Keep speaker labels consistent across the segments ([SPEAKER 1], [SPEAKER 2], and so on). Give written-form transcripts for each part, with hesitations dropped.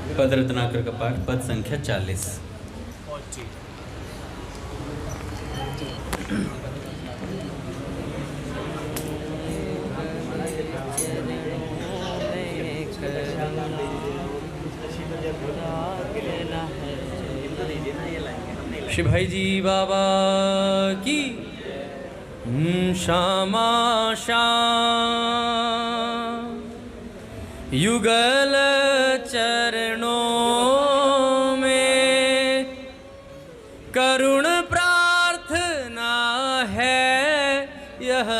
[SPEAKER 1] पद रत्नाकर का पाठ, पद संख्या 40। श्री भाई जी बाबा की श्यामा श्याम युगल चरणों में करुण प्रार्थना है यह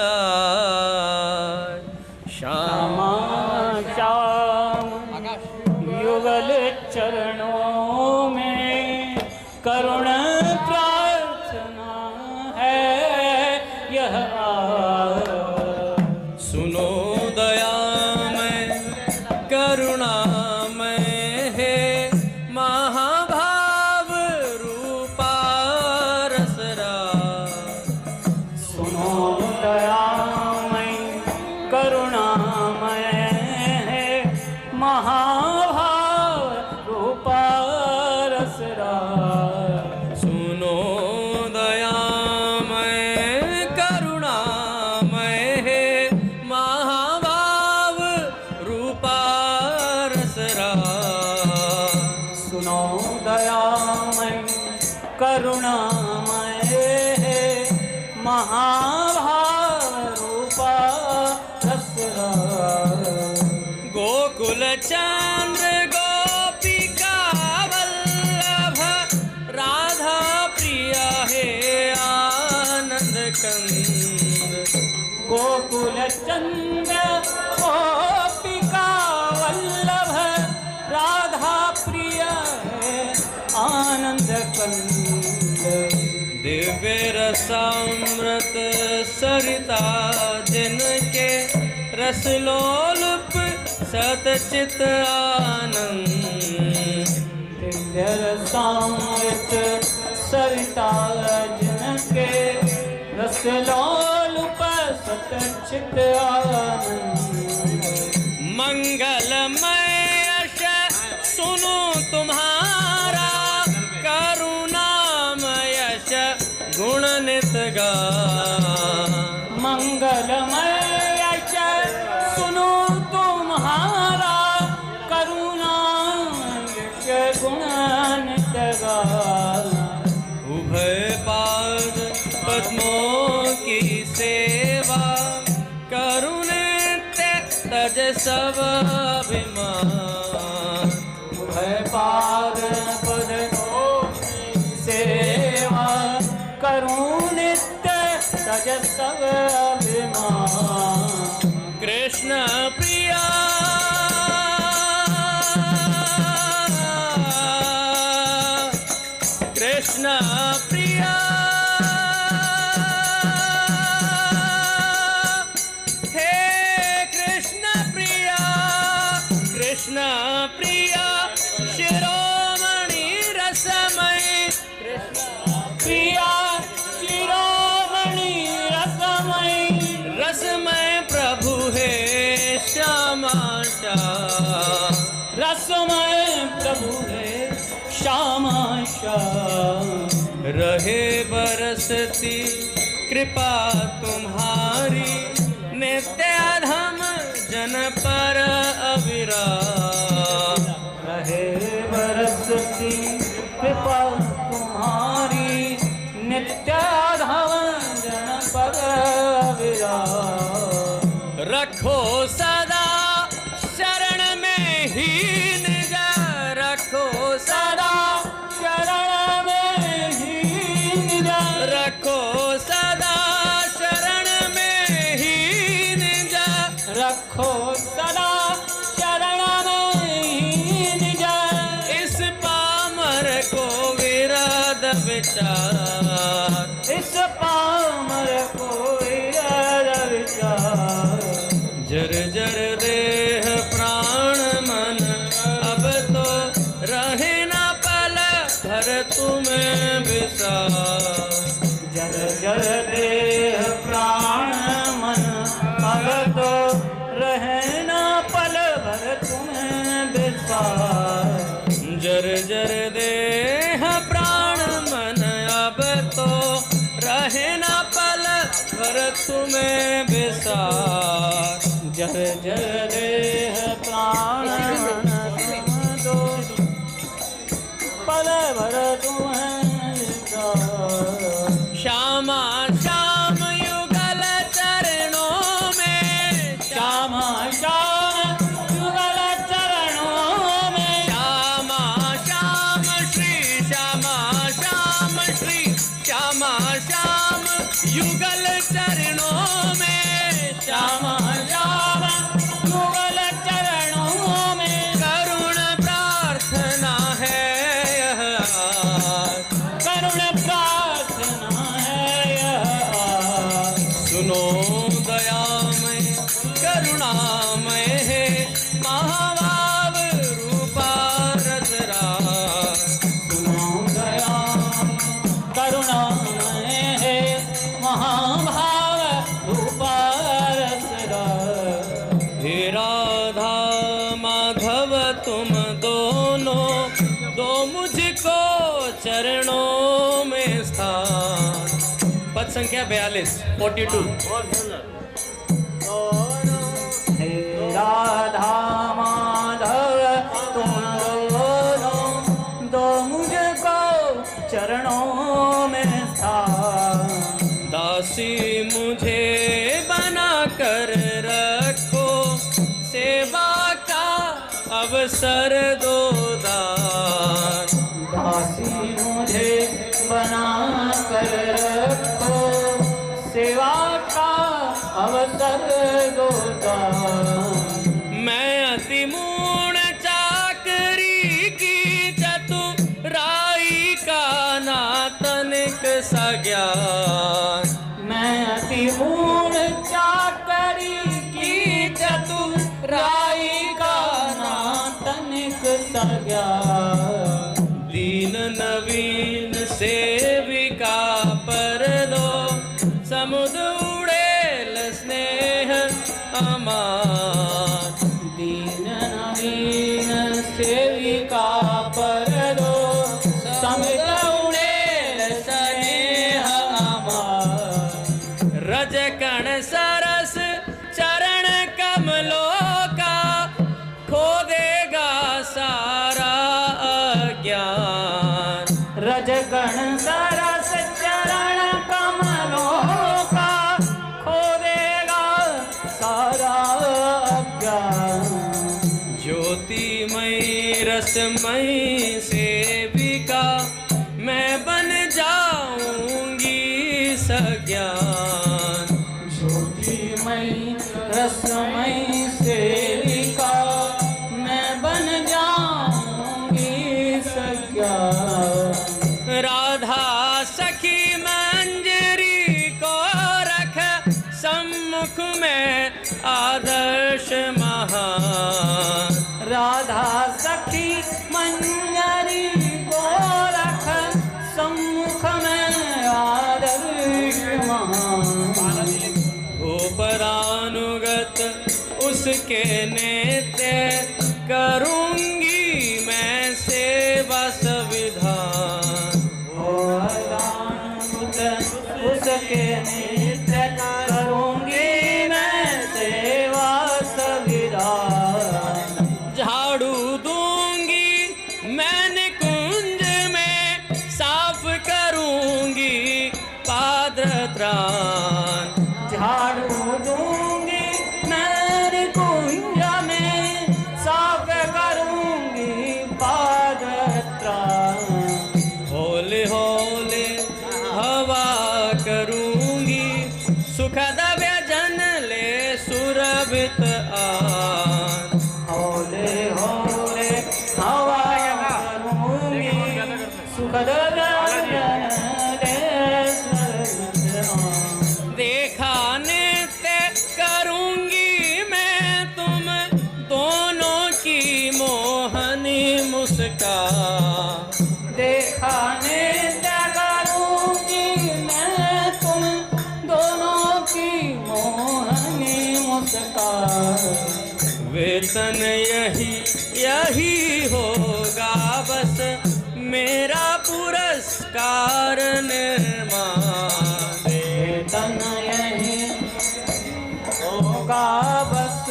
[SPEAKER 2] श्यामा श्याम युगल चरणों में करुण प्रार्थना है यह
[SPEAKER 1] सुनो दयामय करुणामय है महाभाव रूपा रसरा।
[SPEAKER 2] सुनो दयामय करुणामय है महाभाव रूपा रसरा।
[SPEAKER 1] सुनो दयामय करुणामय है महाभाव रूपा रसरा।
[SPEAKER 2] सुनो दयामय करुणामय है महाभाव रूपा रसरा।
[SPEAKER 1] गोकुल चंद्र गोपिका वल्लभ राधा प्रिय है आनंद कंद।
[SPEAKER 2] गोकुल चंद्र गोपिका वल्लभ राधा प्रिय है आनंद कंद।
[SPEAKER 1] दिव्य रसामृत सरिता जिनके रसलोलुप सतचित आनंद।
[SPEAKER 2] दिव्य रसामृत सरिता जिनके रसलोलुप सतचित आनंद।
[SPEAKER 1] मंगलमय यश सुनो तुम्हारा करुणामय यश गुण नित गा।
[SPEAKER 2] मंगलमय यश सुनो तुम्हारा करुणामय यश गुण नित गा।
[SPEAKER 1] उभय पाद पद्मों की सेवा करुणित तज सब अभिमान।
[SPEAKER 2] उभय पाद पद्मों की सेवा करूं नित्य तज सब अभिमान।
[SPEAKER 1] कृष्ण प्रिया कृष्ण प्रिया हे कृष्ण प्रिया कृष्ण प्रिया शिरोमणि रसमय कृष्ण
[SPEAKER 2] प्रिया शिरोमणि रसमय
[SPEAKER 1] रसमय प्रभु है श्यामा श्याम।
[SPEAKER 2] रसमय प्रभु है श्यामा श्याम।
[SPEAKER 1] रहे बरसती कृपा तुम्हारी नित्य अधम जन पर अविराम।
[SPEAKER 2] रहे बरसती कृपा तुम्हारी नित्य अधम जन पर अविराम।
[SPEAKER 1] रखो सदा शरण में ही निज रखो सदा
[SPEAKER 2] शरण में ही निज
[SPEAKER 1] रखो सदा शरण में ही निज।
[SPEAKER 2] रखो सदा शरण में ही निज।
[SPEAKER 1] इस पामर को विरद विचार
[SPEAKER 2] इस पामर को विरद विचार।
[SPEAKER 1] जर जर देह प्राण मन अब तो रहे न पल भर तुम्हें विसार।
[SPEAKER 2] जर जर देह प्राण मन अब तो रहे न पल भर तुम्हें विसार।
[SPEAKER 1] जर जर देह प्राण मन अब तो रहे न पल भर तुम्हें विसार।
[SPEAKER 2] जर जर देह प्राण मन दो पल भर तुम्हें विसार।
[SPEAKER 1] श्यामा श्याम युगल चरणों में,
[SPEAKER 2] श्यामा श्याम युगल चरणों में,
[SPEAKER 1] श्यामा श्याम श्री श्यामा श्याम श्री श्यामा श्याम युगल चरणों में,
[SPEAKER 2] श्यामा श्याम युगल चरणों में,
[SPEAKER 1] करुण प्रार्थना है यह आज।
[SPEAKER 2] करुण प्रार्थना है यह आज।
[SPEAKER 1] सुनो दयामय करुणामय है महाभाव रूपा रसराज।
[SPEAKER 2] सुनो दया करुणामय है महाभाव रूपा रसराज।
[SPEAKER 1] हे राधा माधव तुम दोनों दो मुझको चरणों में स्थान। पद संख्या 42 42।
[SPEAKER 2] हे राधा माधव तुम दोनों दो मुझको चरणों में स्थान।
[SPEAKER 1] दासी मुझे बना कर रखो, सेवा का अवसर दो दान।
[SPEAKER 2] दासी मुझे बना कर रखो, सेवा का अवसर दो दान।
[SPEAKER 1] मैं अति मूढ़ चाकरी की चतुराई का ना तनिक सा ज्ञान।
[SPEAKER 2] मैं अति मूढ़ चाकरी की चतुराई का ना तनिक सा ज्ञान।
[SPEAKER 1] दीन नवीन सेविका पर दो समुद्र उड़ेल स्नेह अमान।
[SPEAKER 2] दीन नवीन सेविका पर दो समुद्र उड़ेल स्नेह अमान।
[SPEAKER 1] रजकण सरस चरण कमलों का खो देगा सारा अज्ञान।
[SPEAKER 2] रजगण सरस चरण कमलों का खो देगा सारा अज्ञान।
[SPEAKER 1] ज्योतिमयी रसमयी सेविका मैं बन जाऊंगी सज्ञान।
[SPEAKER 2] ज्योतिमयी रसमयी सेविका मैं बन जाऊंगी सज्ञान।
[SPEAKER 1] राधा सखी मंजरी को रख सम्मुख में आदर्श महान।
[SPEAKER 2] राधा सखी मंजरी को रख सम्मुख में आदर्श महान।
[SPEAKER 1] उपरानुगत उसके नेत्य करूंगी मैं सेवा संविधान।
[SPEAKER 2] उसके नित्य करूंगी मैं सेवा संविधान।
[SPEAKER 1] झाड़ू दूंगी मैं निकुंज में, साफ करूंगी पादत्राण।
[SPEAKER 2] झाड़ू दूंगी मैं कुंज में, साफ करूंगी पादत्राण।
[SPEAKER 1] होले होले हवा करूंगी, सुखद व्यजन ले सुरभित आन।
[SPEAKER 2] होले होले हवा करूंगी, सुखद व्यजन ले सुरभित आन।
[SPEAKER 1] देखा नित्य करूंगी मैं तुम दोनों की मोहनी मुस्कान।
[SPEAKER 2] देखा नित्य करूंगी मैं तुम दोनों की मोहनी मुस्कान।
[SPEAKER 1] वेतन यही यही होगा मेरा पुरस्कार निर्माण
[SPEAKER 2] तन यही होगा बस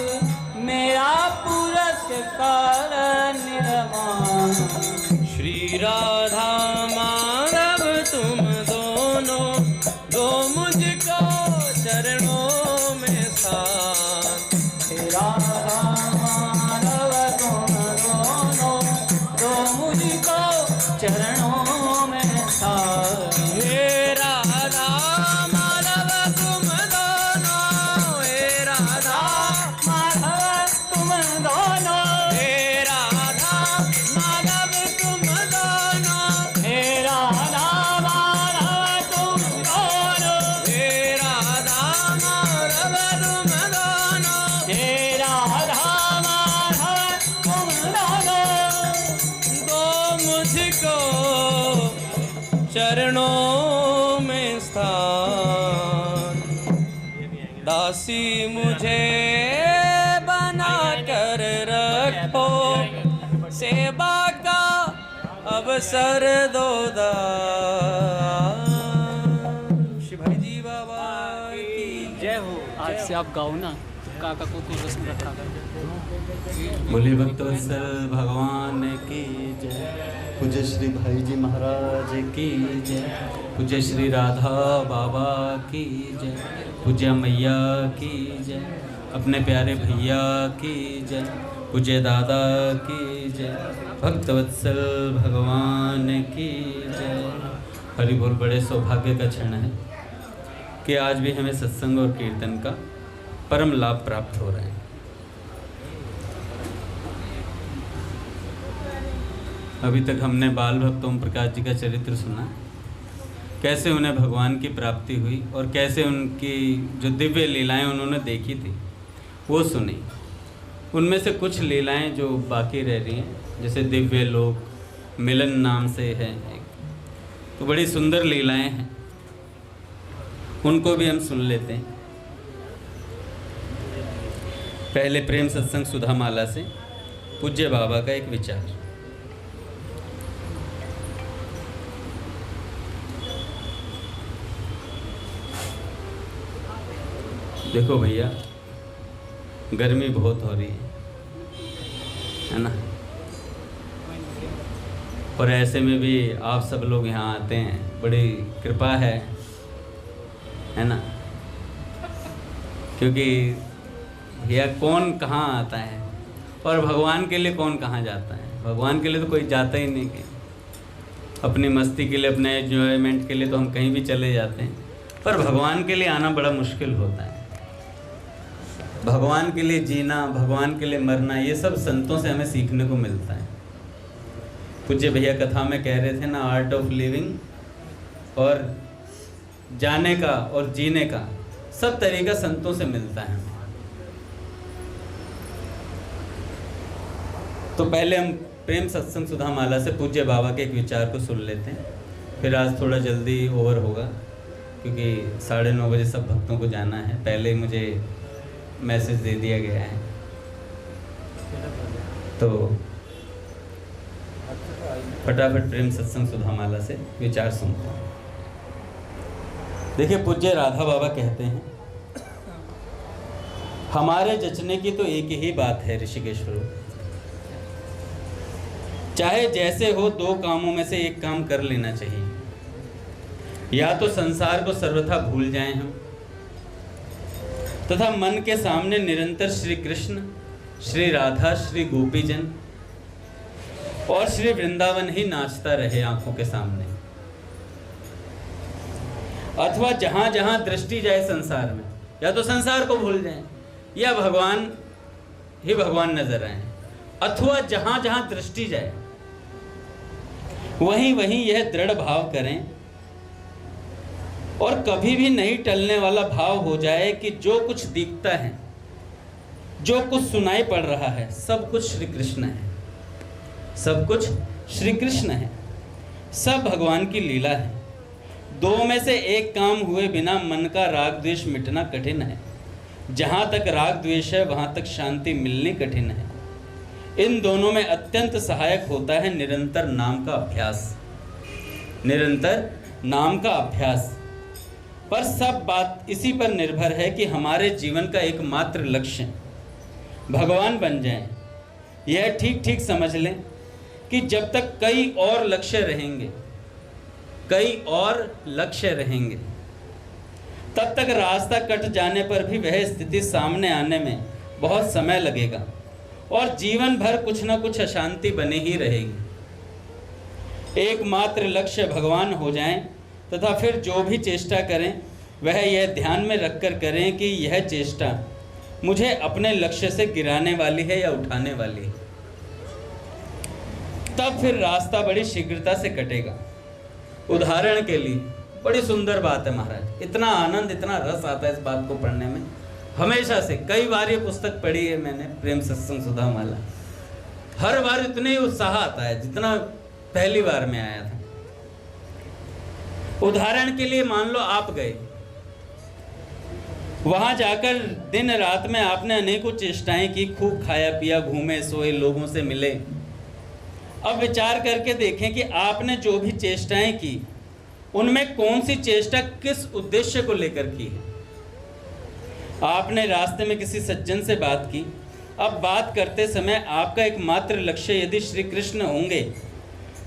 [SPEAKER 2] मेरा पुरस्कार निर्माण।
[SPEAKER 1] श्री राधा माधव तुम दोनों दो मुझको चरणों में स्थान।
[SPEAKER 2] राधा माधव तुम दोनों दो मुझको चरणों में स्थान।
[SPEAKER 1] हे राधा माधव तुम दोनों, हे राधा
[SPEAKER 2] माधव तुम दोनों,
[SPEAKER 1] हे राधा माधव तुम दोनों,
[SPEAKER 2] हे राधा माधव तुम दोनों,
[SPEAKER 1] हे राधा माधव तुम दोनों,
[SPEAKER 2] हे राधा माधव तुम दोनों,
[SPEAKER 1] दो मुझको चरणों में स्थान। दासी मुझे बना कर रखो, सेवा का अवसर दो दान। शिवाजी जी बाबा की
[SPEAKER 2] जय हो। आज से आप गाओ ना, काका को तो रस्म रखा कर।
[SPEAKER 3] बोले भक्तवत्सल भगवान की जय। पूज्य श्री भाई जी महाराज की जय। पूज्य श्री राधा बाबा की जय। पूज्य मैया की जय। अपने प्यारे भैया की जय। पूज्य दादा की जय। भक्तवत्सल भगवान की जय। हरि बोल। बड़े सौभाग्य का क्षण है कि आज भी हमें सत्संग और कीर्तन का परम लाभ प्राप्त हो रहे हैं। अभी तक हमने बाल भक्त ओम प्रकाश जी का चरित्र सुना, कैसे उन्हें भगवान की प्राप्ति हुई और कैसे उनकी जो दिव्य लीलाएं उन्होंने देखी थी वो सुनी। उनमें से कुछ लीलाएं जो बाकी रह रही हैं, जैसे दिव्य लोक मिलन नाम से है एक, तो बड़ी सुंदर लीलाएं हैं, उनको भी हम सुन लेते हैं। पहले प्रेम सत्संग सुधा माला से पूज्य बाबा का एक विचार। देखो भैया, गर्मी बहुत हो रही है ना, और ऐसे में भी आप सब लोग यहाँ आते हैं, बड़ी कृपा है ना, क्योंकि भैया कौन कहाँ आता है और भगवान के लिए कौन कहाँ जाता है। भगवान के लिए तो कोई जाता ही नहीं, कि अपनी मस्ती के लिए, अपने एंजॉयमेंट के लिए तो हम कहीं भी चले जाते हैं, पर भगवान के लिए आना बड़ा मुश्किल होता है। भगवान के लिए जीना, भगवान के लिए मरना, ये सब संतों से हमें सीखने को मिलता है। पूज्य भैया कथा में कह रहे थे ना, आर्ट ऑफ लिविंग, और जाने का और जीने का सब तरीका संतों से मिलता है। तो पहले हम प्रेम सत्संग सुधा माला से पूज्य बाबा के एक विचार को सुन लेते हैं, फिर आज थोड़ा जल्दी ओवर होगा क्योंकि 9:30 बजे सब भक्तों को जाना है। पहले मुझे मैसेज दे दिया गया है, तो फटाफट प्रेम सत्संग सुधा माला से विचार सुनते हैं। देखिए, पूज्य राधा बाबा कहते हैं, हमारे जचने की तो एक ही बात है ऋषिकेश्वर, चाहे जैसे हो दो कामों में से एक काम कर लेना चाहिए। या तो संसार को सर्वथा भूल जाएं हम, तथा मन के सामने निरंतर श्री कृष्ण, श्री राधा, श्री गोपीजन और श्री वृंदावन ही नाचता रहे आंखों के सामने। अथवा जहां जहां दृष्टि जाए संसार में, या तो संसार को भूल जाएं या भगवान ही भगवान नजर आए, अथवा जहां जहां दृष्टि जाए वहीं वहीं यह दृढ़ भाव करें और कभी भी नहीं टलने वाला भाव हो जाए कि जो कुछ दिखता है, जो कुछ सुनाई पड़ रहा है, सब कुछ श्री कृष्ण है, सब कुछ श्री कृष्ण है, सब भगवान की लीला है। दो में से एक काम हुए बिना मन का राग द्वेष मिटना कठिन है। जहाँ तक राग द्वेष है वहाँ तक शांति मिलनी कठिन है। इन दोनों में अत्यंत सहायक होता है निरंतर नाम का अभ्यास, निरंतर नाम का अभ्यास। पर सब बात इसी पर निर्भर है कि हमारे जीवन का एकमात्र लक्ष्य भगवान बन जाएं। यह ठीक ठीक समझ लें कि जब तक कई और लक्ष्य रहेंगे, कई और लक्ष्य रहेंगे, तब तक रास्ता कट जाने पर भी वह स्थिति सामने आने में बहुत समय लगेगा और जीवन भर कुछ न कुछ अशांति बनी ही रहेगी। एकमात्र लक्ष्य भगवान हो जाएं तथा फिर जो भी चेष्टा करें वह यह ध्यान में रखकर करें कि यह चेष्टा मुझे अपने लक्ष्य से गिराने वाली है या उठाने वाली है। तब फिर रास्ता बड़ी शीघ्रता से कटेगा। उदाहरण के लिए बड़ी सुंदर बात है महाराज, इतना आनंद, इतना रस आता है इस बात को पढ़ने में। हमेशा से कई बार ये पुस्तक पढ़ी है मैंने, प्रेम सत्संग सुधा माला। हर बार इतने ही उत्साह आता है जितना पहली बार में आया था। उदाहरण के लिए मान लो आप गए, वहां जाकर दिन रात में आपने अनेकों चेष्टाएं की, खूब खाया पिया, घूमे सोए, लोगों से मिले। अब विचार करके देखें कि आपने जो भी चेष्टाएं की उनमें कौन सी चेष्टा किस उद्देश्य को लेकर की है। आपने रास्ते में किसी सज्जन से बात की। अब बात करते समय आपका एकमात्र लक्ष्य यदि श्री कृष्ण होंगे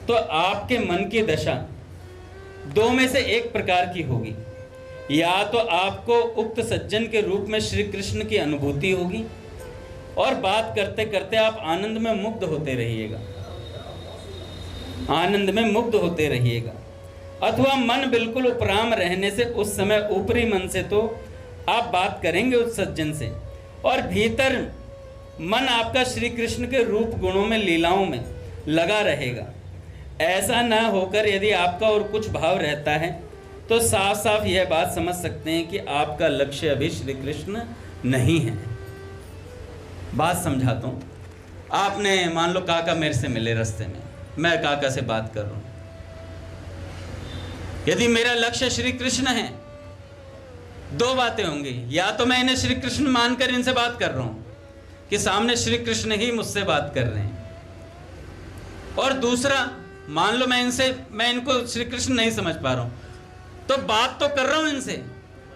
[SPEAKER 3] तो आपके मन की दशा दो में से एक प्रकार की होगी। या तो आपको उक्त सज्जन के रूप में श्री कृष्ण की अनुभूति होगी और बात करते करते आप आनंद में मुग्ध होते रहिएगा, आनंद में मुग्ध होते रहिएगा। अथवा मन बिल्कुल उपराम रहने से उस समय ऊपरी मन से तो आप बात करेंगे उस सज्जन से और भीतर मन आपका श्री कृष्ण के रूप गुणों में, लीलाओं में लगा रहेगा। ऐसा न होकर यदि आपका और कुछ भाव रहता है तो साफ साफ यह बात समझ सकते हैं कि आपका लक्ष्य अभी श्री कृष्ण नहीं है। बात समझाता हूँ। आपने मान लो काका मेरे से मिले रास्ते में, मैं काका से बात कर रहा हूँ। यदि मेरा लक्ष्य श्री कृष्ण है, दो बातें होंगी। या तो मैं इन्हें श्री कृष्ण मानकर इनसे बात कर रहा हूँ कि सामने श्री कृष्ण ही मुझसे बात कर रहे हैं, और दूसरा मान लो मैं इनको श्री कृष्ण नहीं समझ पा रहा हूँ, तो बात तो कर रहा हूं इनसे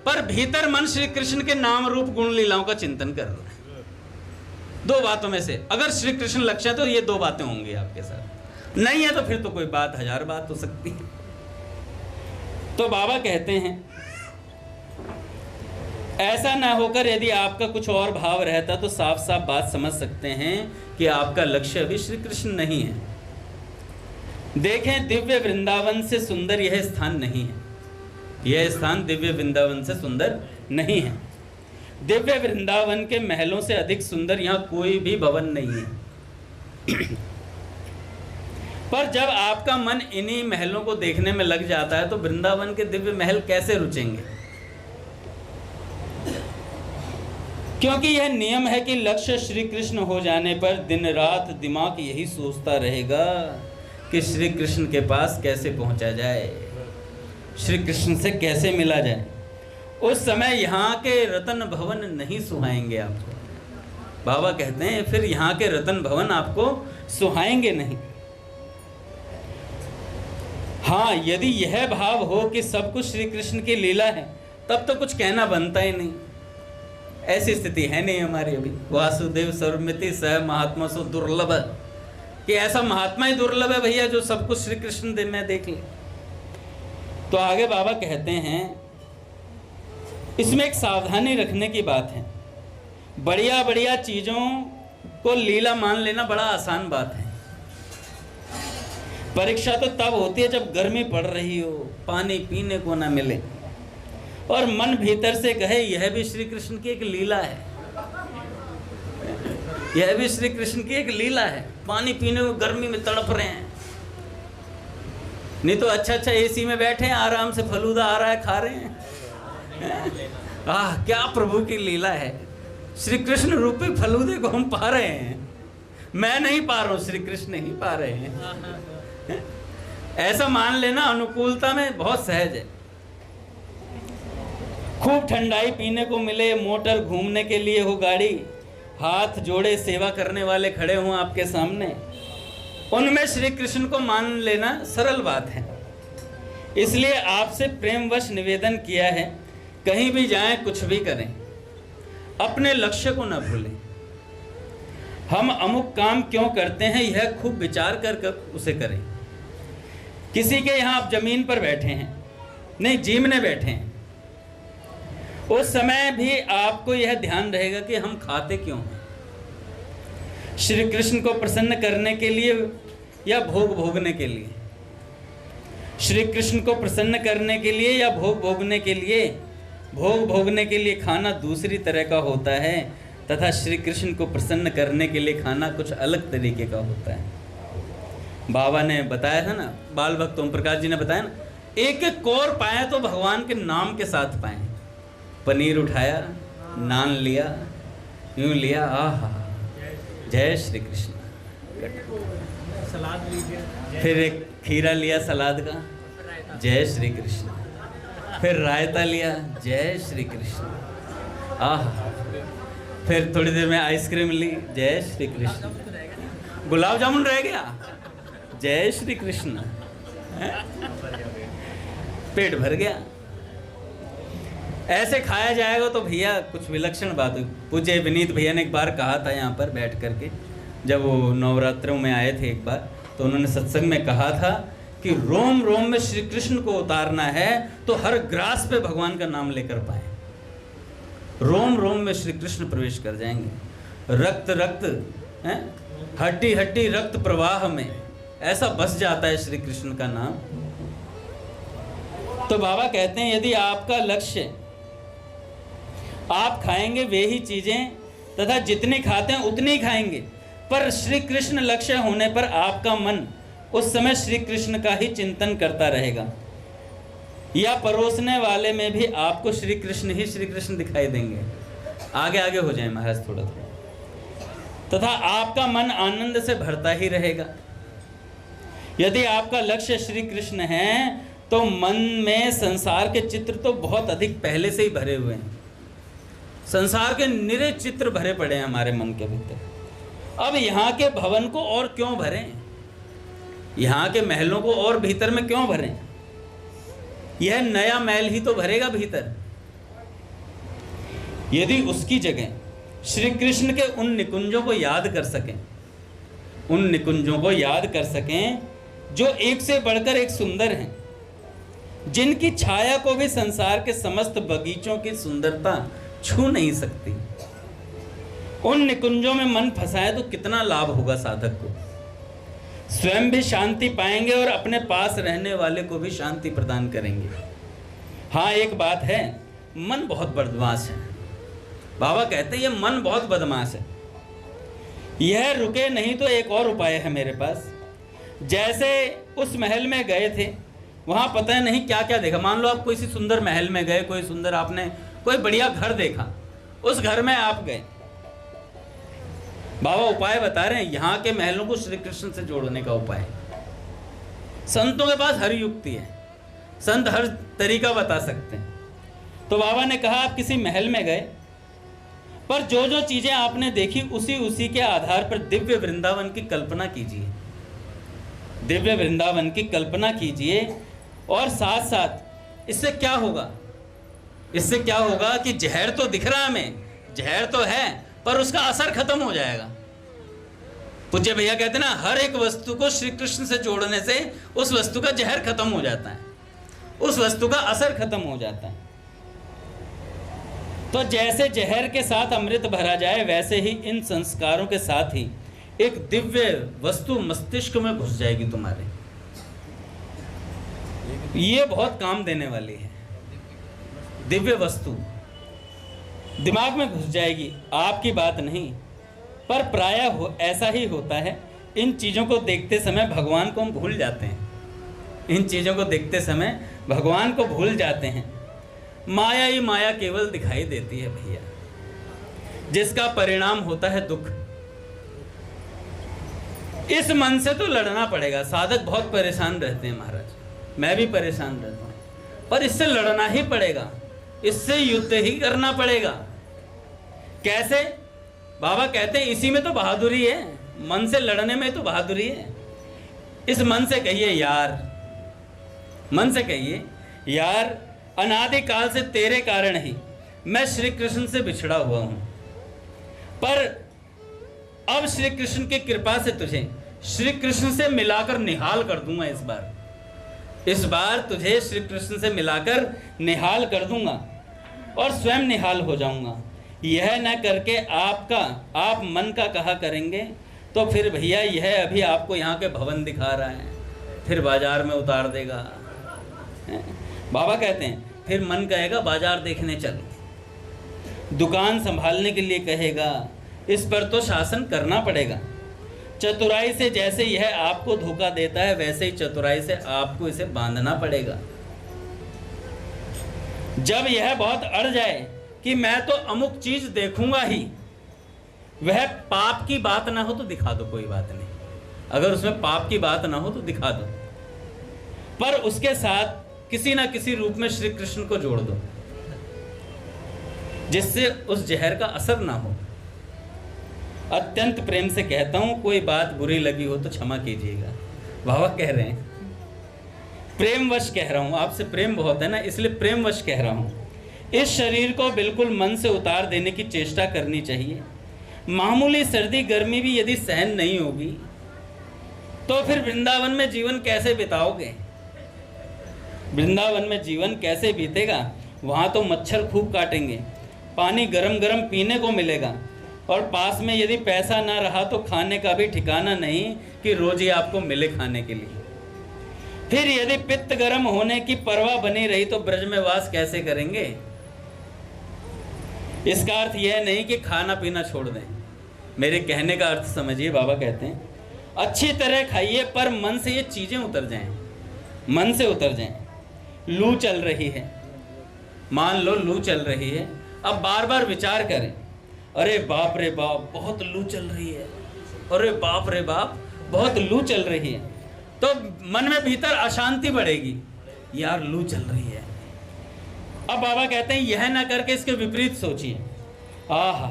[SPEAKER 3] पर भीतर मन श्री कृष्ण के नाम रूप गुण लीलाओं का चिंतन कर रहा है। दो बातों में से अगर श्री कृष्ण लक्ष्य है तो ये दो बातें होंगी आपके साथ, नहीं है तो फिर तो कोई बात, हजार बात हो सकती है। तो बाबा कहते हैं ऐसा ना होकर यदि आपका कुछ और भाव रहता तो साफ साफ बात समझ सकते हैं कि आपका लक्ष्य अभी श्री कृष्ण नहीं है। देखें, दिव्य वृंदावन से सुंदर यह स्थान नहीं है। यह स्थान दिव्य वृंदावन से सुंदर नहीं है। दिव्य वृंदावन के महलों से अधिक सुंदर यहाँ कोई भी भवन नहीं है। पर जब आपका मन इन्हीं महलों को देखने में लग जाता है तो वृंदावन के दिव्य महल कैसे रुचेंगे? क्योंकि यह नियम है कि लक्ष्य श्री कृष्ण हो जाने पर दिन रात दिमाग यही सोचता रहेगा कि श्री कृष्ण के पास कैसे पहुंचा जाए, श्री कृष्ण से कैसे मिला जाए। उस समय यहाँ के रतन भवन नहीं सुहाएंगे आपको। बाबा कहते हैं फिर यहाँ के रतन भवन आपको सुहाएंगे नहीं। हाँ, यदि यह भाव हो कि सब कुछ श्री कृष्ण की लीला है तब तो कुछ कहना बनता ही नहीं। ऐसी स्थिति है नहीं हमारी अभी। वासुदेव सर्वमिति सह महात्मा सो दुर्लभ, कि ऐसा महात्मा ही दुर्लभ है भैया जो सब कुछ श्री कृष्ण में देख ले। तो आगे बाबा कहते हैं इसमें एक सावधानी रखने की बात है। बढ़िया बढ़िया चीजों को लीला मान लेना बड़ा आसान बात है। परीक्षा तो तब होती है जब गर्मी पड़ रही हो, पानी पीने को ना मिले और मन भीतर से कहे यह भी श्री कृष्ण की एक लीला है, यह भी श्री कृष्ण की एक लीला है। पानी पीने को गर्मी में तड़प रहे हैं, नहीं तो अच्छा अच्छा एसी में बैठे हैं, आराम से फलूदा आ रहा है, खा रहे हैं। क्या प्रभु की लीला है। श्री कृष्ण रूपी फलूदे को हम पा रहे हैं। मैं नहीं पा रहा हूँ, श्री कृष्ण ही पा रहे हैं। ऐसा मान लेना अनुकूलता में बहुत सहज है। खूब ठंडाई पीने को मिले, मोटर घूमने के लिए हो गाड़ी, हाथ जोड़े सेवा करने वाले खड़े हों आपके सामने, उनमें श्री कृष्ण को मान लेना सरल बात है। इसलिए आपसे प्रेमवश निवेदन किया है, कहीं भी जाएं, कुछ भी करें, अपने लक्ष्य को न भूलें। हम अमुक काम क्यों करते हैं यह खूब विचार कर उसे करें। किसी के यहाँ आप जमीन पर बैठे हैं, नहीं जीमने बैठे हैं, उस समय भी आपको यह ध्यान रहेगा कि हम खाते क्यों हैं, श्री कृष्ण को प्रसन्न करने के लिए या भोग भोगने के लिए, श्री कृष्ण को प्रसन्न करने के लिए या भोग भोगने के लिए। भोग भोगने के लिए खाना दूसरी तरह का होता है तथा श्री कृष्ण को प्रसन्न करने के लिए खाना कुछ अलग तरीके का होता है। बाबा ने बताया था ना, बाल भक्त ओम प्रकाश जी ने बताया ना, एक एक कौर पाए तो भगवान के नाम के साथ पाए। पनीर उठाया, नान लिया, यूं लिया, आहा जय श्री कृष्ण,
[SPEAKER 2] सलाद लीजिए,
[SPEAKER 3] फिर एक खीरा लिया सलाद का, जय श्री कृष्ण, फिर रायता लिया, जय श्री कृष्ण, आहा, फिर थोड़ी देर में आइसक्रीम ली, जय श्री कृष्ण, गुलाब जामुन रह गया, जय श्री कृष्ण, पेट भर गया। ऐसे खाया जाएगा तो भैया कुछ विलक्षण बात हुई। पूज्य विनीत भैया ने एक बार कहा था यहाँ पर बैठ करके, जब वो नवरात्रों में आए थे एक बार, तो उन्होंने सत्संग में कहा था कि रोम रोम में श्री कृष्ण को उतारना है तो हर ग्रास पे भगवान का नाम लेकर पाए। रोम रोम में श्री कृष्ण प्रवेश कर जाएंगे, रक्त रक्त है, हड्डी हड्डी रक्त प्रवाह में ऐसा बस जाता है श्री कृष्ण का नाम। तो बाबा कहते हैं यदि आपका लक्ष्य, आप खाएंगे वे ही चीजें तथा जितनी खाते हैं उतनी खाएंगे, पर श्री कृष्ण लक्ष्य होने पर आपका मन उस समय श्री कृष्ण का ही चिंतन करता रहेगा, या परोसने वाले में भी आपको श्री कृष्ण दिखाई देंगे। आगे आगे हो जाए महाराज थोड़ा थोड़ा, तथा आपका मन आनंद से भरता ही रहेगा। यदि आपका लक्ष्य श्री कृष्ण है तो मन में संसार के चित्र तो बहुत अधिक पहले से ही भरे हुए हैं। संसार के निरे चित्र भरे पड़े हैं हमारे मन के भीतर। अब यहाँ के भवन को और क्यों भरें, यहाँ के महलों को और भीतर में क्यों भरें? यह नया महल ही तो भरेगा भीतर। यदि उसकी जगह श्री कृष्ण के उन निकुंजों को याद कर सकें, उन निकुंजों को याद कर सकें जो एक से बढ़कर एक सुंदर हैं, जिनकी छाया को भी संसार के समस्त बगीचों की सुंदरता छू नहीं सकती, उन निकुंजों में मन फंसाए तो कितना लाभ होगा साधक को। स्वयं भी शांति पाएंगे और अपने पास रहने वाले को भी शांति प्रदान करेंगे। हाँ, एक बात है, मन बहुत बदमाश है। बाबा कहते हैं ये मन बहुत बदमाश है, यह रुके नहीं तो एक और उपाय है मेरे पास। जैसे उस महल में गए थे, वहाँ पता नहीं क्या क्या देखा। मान लो आप कोई सी सुंदर महल में गए, कोई सुंदर आपने कोई बढ़िया घर देखा, उस घर में आप गए। बाबा उपाय बता रहे हैं, यहाँ के महलों को श्री कृष्ण से जोड़ने का उपाय। संतों के पास हर युक्ति है, संत हर तरीका बता सकते हैं। तो बाबा ने कहा आप किसी महल में गए, पर जो जो चीजें आपने देखी उसी के आधार पर दिव्य वृंदावन की कल्पना कीजिए, दिव्य वृंदावन की कल्पना कीजिए। और साथ साथ इससे क्या होगा, इससे क्या होगा कि जहर तो दिख रहा है हमें, जहर तो है, पर उसका असर खत्म हो जाएगा। पूज्य भैया कहते ना, हर एक वस्तु को श्री कृष्ण से जोड़ने से उस वस्तु का जहर खत्म हो जाता है, उस वस्तु का असर खत्म हो जाता है। तो जैसे जहर के साथ अमृत भरा जाए, वैसे ही इन संस्कारों के साथ ही एक दिव्य वस्तु मस्तिष्क में घुस जाएगी तुम्हारे। ये बहुत काम देने वाली है, दिव्य वस्तु दिमाग में घुस जाएगी। आपकी बात नहीं, पर प्रायः ऐसा ही होता है। इन चीज़ों को देखते समय भगवान को हम भूल जाते हैं, इन चीज़ों को देखते समय भगवान को भूल जाते हैं। माया ही माया केवल दिखाई देती है भैया, जिसका परिणाम होता है दुख। इस मन से तो लड़ना पड़ेगा। साधक बहुत परेशान रहते हैं महाराज, मैं भी परेशान रहता हूँ, पर इससे लड़ना ही पड़ेगा, इससे युद्ध ही करना पड़ेगा। कैसे? बाबा कहते हैं इसी में तो बहादुरी है, मन से लड़ने में तो बहादुरी है। इस मन से कहिए यार, मन से कहिए यार, अनादिकाल से तेरे कारण ही मैं श्री कृष्ण से बिछड़ा हुआ हूं, पर अब श्री कृष्ण की कृपा से तुझे श्री कृष्ण से मिलाकर निहाल कर दूंगा। इस बार तुझे श्री कृष्ण से मिलाकर निहाल कर दूंगा और स्वयं निहाल हो जाऊंगा। यह न करके आप मन का कहा करेंगे तो फिर भैया यह अभी आपको यहाँ के भवन दिखा रहा है, फिर बाजार में उतार देगा। बाबा कहते हैं फिर मन कहेगा बाजार देखने चल, दुकान संभालने के लिए कहेगा, इस पर तो शासन करना पड़ेगा। चतुराई से जैसे यह आपको धोखा देता है वैसे ही चतुराई से आपको इसे बांधना पड़ेगा। जब यह बहुत अड़ जाए कि मैं तो अमुक चीज देखूंगा ही, वह पाप की बात ना हो तो दिखा दो, कोई बात नहीं, अगर उसमें पाप की बात ना हो तो दिखा दो, पर उसके साथ किसी ना किसी रूप में श्री कृष्ण को जोड़ दो जिससे उस जहर का असर ना हो। अत्यंत प्रेम से कहता हूं, कोई बात बुरी लगी हो तो क्षमा कीजिएगा। बाबा कह रहे हैं प्रेमवश कह रहा हूं, आपसे प्रेम बहुत है ना, इसलिए प्रेमवश कह रहा हूं। इस शरीर को बिल्कुल मन से उतार देने की चेष्टा करनी चाहिए। मामूली सर्दी गर्मी भी यदि सहन नहीं होगी तो फिर वृंदावन में जीवन कैसे बिताओगे? वृंदावन में जीवन कैसे बीतेगा? वहाँ तो मच्छर खूब काटेंगे, पानी गरम गरम पीने को मिलेगा, और पास में यदि पैसा ना रहा तो खाने का भी ठिकाना नहीं कि रोज ही आपको मिले खाने के लिए। फिर यदि पित्त गर्म होने की परवाह बनी रही तो ब्रज में वास कैसे करेंगे? इसका अर्थ यह नहीं कि खाना पीना छोड़ दें, मेरे कहने का अर्थ समझिए। बाबा कहते हैं अच्छी तरह खाइए पर मन से ये चीजें उतर जाएं, मन से उतर जाएं। लू चल रही है, मान लो लू चल रही है, अब बार बार विचार करें, अरे बाप रे बाप बहुत लू चल रही है, अरे बाप रे बाप बहुत लू चल रही है, तो मन में भीतर अशांति बढ़ेगी, यार लू चल रही है। अब बाबा कहते हैं यह ना करके इसके विपरीत सोचिए, आहा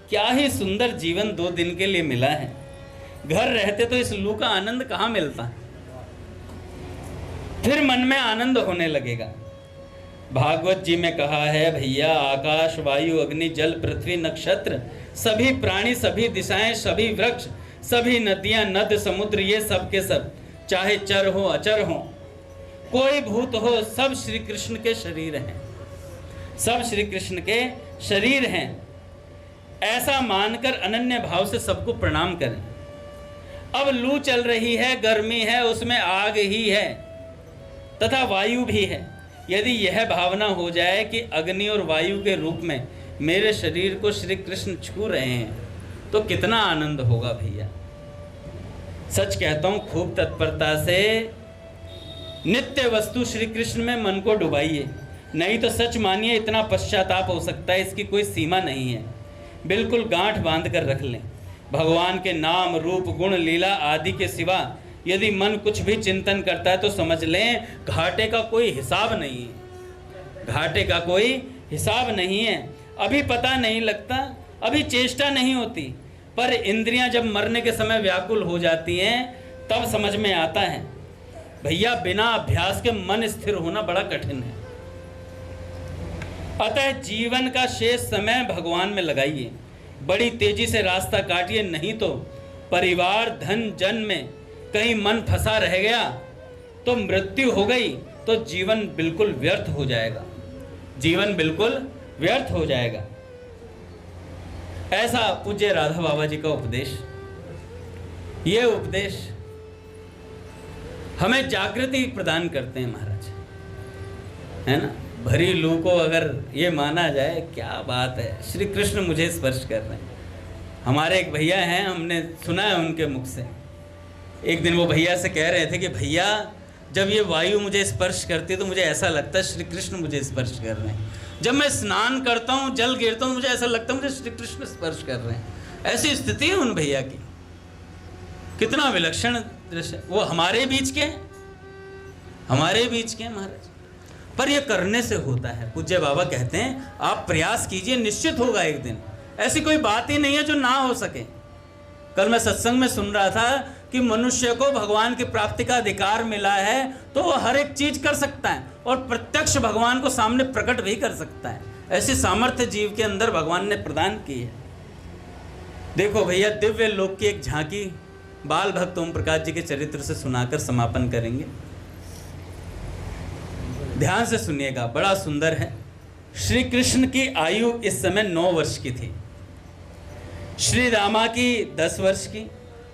[SPEAKER 3] क्या ही सुंदर जीवन 2 दिन के लिए मिला है, घर रहते तो इस लू का आनंद कहाँ मिलता। फिर मन में आनंद होने लगेगा। भागवत जी में कहा है भैया, आकाश वायु अग्नि जल पृथ्वी नक्षत्र सभी प्राणी सभी दिशाएं सभी वृक्ष सभी नदियां नद समुद्र ये सब के सब, चाहे चर हो अचर हो कोई भूत हो, सब श्री कृष्ण के शरीर हैं, सब श्री कृष्ण के शरीर हैं। ऐसा मानकर अनन्य भाव से सबको प्रणाम करें। अब लू चल रही है, गर्मी है, उसमें आग ही है तथा वायु भी है। यदि यह भावना हो जाए कि अग्नि और वायु के रूप में मेरे शरीर को श्री कृष्ण छू रहे हैं तो कितना आनंद होगा भैया। सच कहता हूँ, खूब तत्परता से नित्य वस्तु श्री कृष्ण में मन को डुबाइए, नहीं तो सच मानिए इतना पश्चाताप हो सकता है, इसकी कोई सीमा नहीं है। बिल्कुल गांठ बांध कर रख लें। भगवान के नाम रूप गुण लीला आदि के सिवा यदि मन कुछ भी चिंतन करता है तो समझ लें घाटे का कोई हिसाब नहीं है, घाटे का कोई हिसाब नहीं है। अभी पता नहीं लगता, अभी चेष्टा नहीं होती, पर इंद्रियां जब मरने के समय व्याकुल हो जाती हैं तब समझ में आता है भैया बिना अभ्यास के मन स्थिर होना बड़ा कठिन है। अतः जीवन का शेष समय भगवान में लगाइए, बड़ी तेजी से रास्ता काटिए, नहीं तो परिवार धन जन में कहीं मन फंसा रह गया तो मृत्यु हो गई तो जीवन बिल्कुल व्यर्थ हो जाएगा, जीवन बिल्कुल व्यर्थ हो जाएगा। ऐसा पूज्य राधा बाबा जी का उपदेश, ये उपदेश हमें जागृति प्रदान करते हैं महाराज, है ना। भरी लू को अगर ये माना जाए, क्या बात है, श्री कृष्ण मुझे स्पर्श कर रहे हैं। हमारे एक भैया हैं, हमने सुना है उनके मुख से, एक दिन वो भैया से कह रहे थे कि भैया जब ये वायु मुझे स्पर्श करती है तो मुझे ऐसा लगता है श्री कृष्ण मुझे स्पर्श कर रहे हैं। जब मैं स्नान करता हूँ जल गिरता हूँ मुझे ऐसा लगता है मुझे श्री कृष्ण स्पर्श कर रहे हैं। ऐसी स्थिति है उन भैया की, कितना विलक्षण दृश्य। वो हमारे बीच के हैं, हमारे बीच के हैं महाराज, पर ये करने से होता है। पूज्य बाबा कहते हैं आप प्रयास कीजिए, निश्चित होगा एक दिन, ऐसी कोई बात ही नहीं है जो ना हो सके। कल मैं सत्संग में सुन रहा था कि मनुष्य को भगवान की प्राप्ति का अधिकार मिला है, तो वो हर एक चीज कर सकता है और प्रत्यक्ष भगवान को सामने प्रकट भी कर सकता है। ऐसी सामर्थ्य जीव के अंदर भगवान ने प्रदान की है। देखो भैया, दिव्य लोक की एक झांकी बाल भक्त ओम प्रकाश जी के चरित्र से सुनाकर समापन करेंगे। ध्यान से सुनिएगा, बड़ा सुंदर है। श्री कृष्ण की आयु इस समय 9 वर्ष की थी, श्री रामा की 10 वर्ष की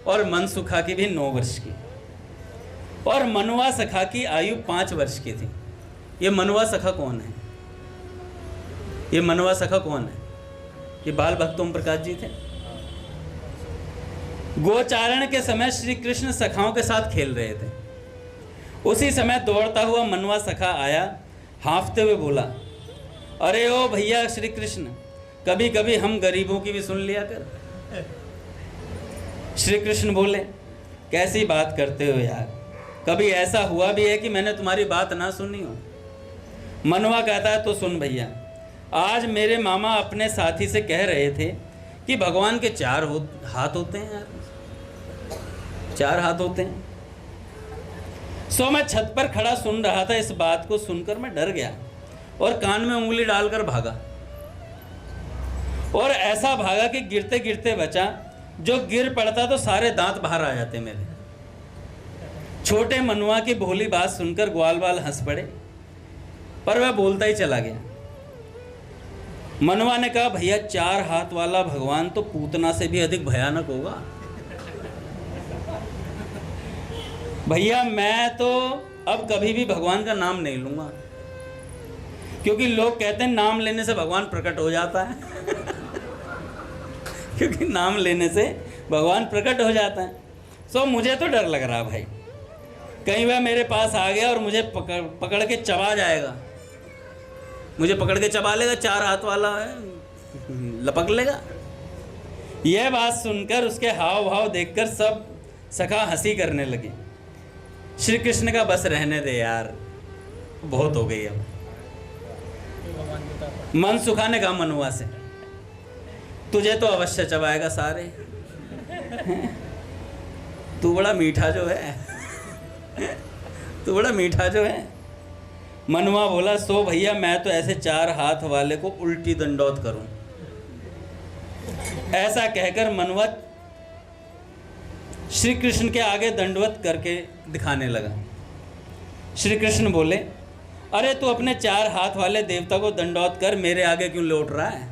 [SPEAKER 3] और मनसुखा की भी 9 वर्ष की, और मनवा सखा की आयु 5 वर्ष की थी। ये मनवा सखा कौन है? ये मनवा सखा कौन है? ये बाल भक्त ओम प्रकाश जी थे। गोचारण के समय श्री कृष्ण सखाओं के साथ खेल रहे थे। उसी समय दौड़ता हुआ मनवा सखा आया, हाँफते हुए बोला, अरे ओ भैया श्री कृष्ण, कभी कभी हम गरीबों की भी सुन लिया कर। श्री कृष्ण बोले, कैसी बात करते हो यार, कभी ऐसा हुआ भी है कि मैंने तुम्हारी बात ना सुनी हो? मनवा कहता है, तो सुन भैया, आज मेरे मामा अपने साथी से कह रहे थे कि भगवान के 4 हाथ होते हैं यार, 4 हाथ होते हैं। सो मैं छत पर खड़ा सुन रहा था। इस बात को सुनकर मैं डर गया और कान में उंगली डालकर भागा, और ऐसा भागा कि गिरते गिरते बचा। जो गिर पड़ता तो सारे दांत बाहर आ जाते मेरे। छोटे मनुआ की भोली बात सुनकर ग्वाल बाल हंस पड़े, पर वह बोलता ही चला गया। मनुआ ने कहा, भैया 4 हाथ वाला भगवान तो पूतना से भी अधिक भयानक होगा। भैया मैं तो अब कभी भी भगवान का नाम नहीं लूंगा, क्योंकि लोग कहते हैं नाम लेने से भगवान प्रकट हो जाता है। क्योंकि नाम लेने से भगवान प्रकट हो जाता है। सो मुझे तो डर लग रहा भाई, कहीं वह मेरे पास आ गया और मुझे पकड़ के चबा जाएगा, मुझे पकड़ के चबा लेगा। 4 हाथ वाला है, लपक लेगा। यह बात सुनकर, उसके हाव भाव देखकर सब सखा हंसी करने लगे। श्री कृष्ण का बस रहने दे यार, बहुत हो गई अब। मनसुखा ने कहा मनुआ से, तुझे तो अवश्य चबाएगा सारे, तू बड़ा मीठा जो है, तू बड़ा मीठा जो है। मनुआ बोला, सो भैया मैं तो ऐसे 4 हाथ वाले को उल्टी दंडौत करूं। ऐसा कहकर मनुआ श्री कृष्ण के आगे दंडवत करके दिखाने लगा। श्री कृष्ण बोले, अरे तू अपने 4 हाथ वाले देवता को दंडौत कर, मेरे आगे क्यों लौट रहा है?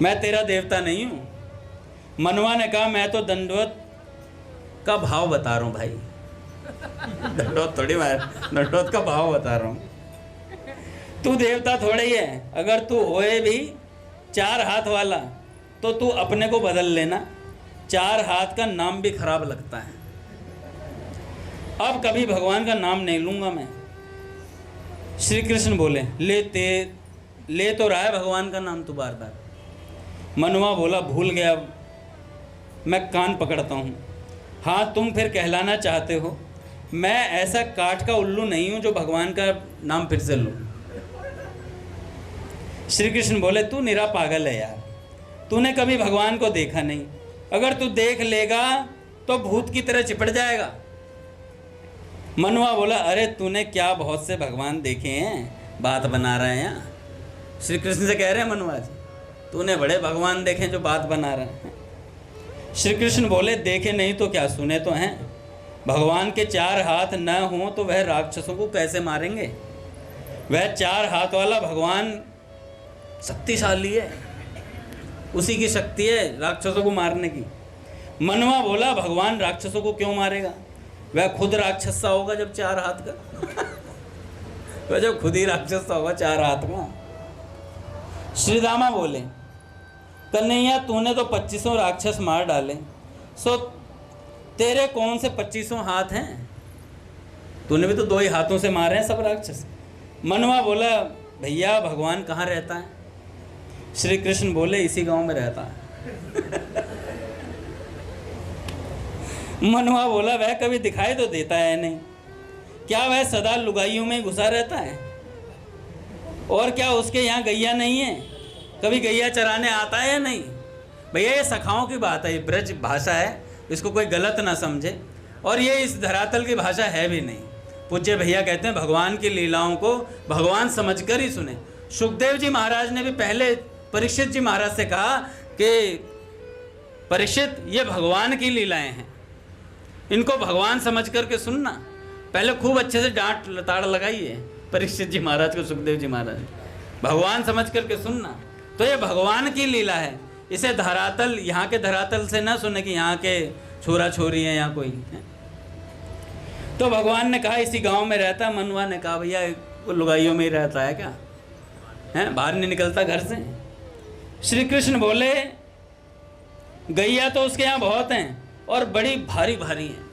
[SPEAKER 3] मैं तेरा देवता नहीं हूं। मनुआ ने कहा, मैं तो दंडवत का भाव बता रहा हूं भाई, दंडौत थोड़ी मार, दंडौत का भाव बता रहा हूं। तू देवता थोड़े ही है। अगर तू होए भी 4 हाथ वाला तो तू अपने को बदल लेना। 4 हाथ का नाम भी खराब लगता है। अब कभी भगवान का नाम नहीं लूंगा मैं। श्री कृष्ण बोले, ले तो रहा है भगवान का नाम तू बार बार। मनुआ बोला, भूल गया, मैं कान पकड़ता हूँ। हाँ तुम फिर कहलाना चाहते हो, मैं ऐसा काठ का उल्लू नहीं हूँ जो भगवान का नाम फिर से लूँ। श्री कृष्ण बोले, तू निरा पागल है यार, तूने कभी भगवान को देखा नहीं। अगर तू देख लेगा तो भूत की तरह चिपट जाएगा। मनुआ बोला, अरे तूने क्या बहुत से भगवान देखे हैं, बात बना रहे हैं यहाँ। श्री कृष्ण से कह रहे हैं मनुआ जी, तूने बड़े भगवान देखे जो बात बना रहे हैं। श्री कृष्ण बोले, देखे नहीं तो क्या, सुने तो हैं। भगवान के 4 हाथ न हों तो वह राक्षसों को कैसे मारेंगे? वह 4 हाथ वाला भगवान शक्तिशाली है, उसी की शक्ति है राक्षसों को मारने की। मनुआ बोला, भगवान राक्षसों को क्यों मारेगा? वह खुद राक्षस सा होगा जब 4 हाथ का। वह जब खुद ही राक्षस सा होगा 4 हाथ का। श्री रामा बोले, कन्हैया तूने तो 25 राक्षस मार डाले, सो तेरे कौन से 25 हाथ हैं? तूने भी तो 2 ही हाथों से मारे हैं सब राक्षस। मनुआ बोला, भैया भगवान कहाँ रहता है? श्री कृष्ण बोले, इसी गांव में रहता है। मनुआ बोला, वह कभी दिखाई तो देता है नहीं, क्या वह सदा लुगाइयों में घुसा रहता है? और क्या उसके यहाँ गैया नहीं है? कभी गैया चराने आता है या नहीं? भैया ये सखाओं की बात है, ये ब्रज भाषा है, इसको कोई गलत ना समझे, और ये इस धरातल की भाषा है भी नहीं। पूज्य भैया कहते हैं भगवान की लीलाओं को भगवान समझकर ही सुने। सुखदेव जी महाराज ने भी पहले परीक्षित जी महाराज से कहा कि परीक्षित, ये भगवान की लीलाएं हैं, इनको भगवान समझ करके सुनना। पहले खूब अच्छे से डांट लताड़ लगाइए परीक्षित जी महाराज को, सुखदेव जी महाराज, भगवान समझ करके सुनना। तो ये भगवान की लीला है, इसे धरातल, यहाँ के धरातल से ना सुने कि यहाँ के छोरा छोरी हैं या कोई है। तो भगवान ने कहा इसी गांव में रहता। मनुआ ने कहा भैया वो लुगाइयों में ही रहता है क्या, है बाहर नहीं निकलता घर से। श्री कृष्ण बोले गैया तो उसके यहाँ बहुत हैं और बड़ी भारी भारी हैं।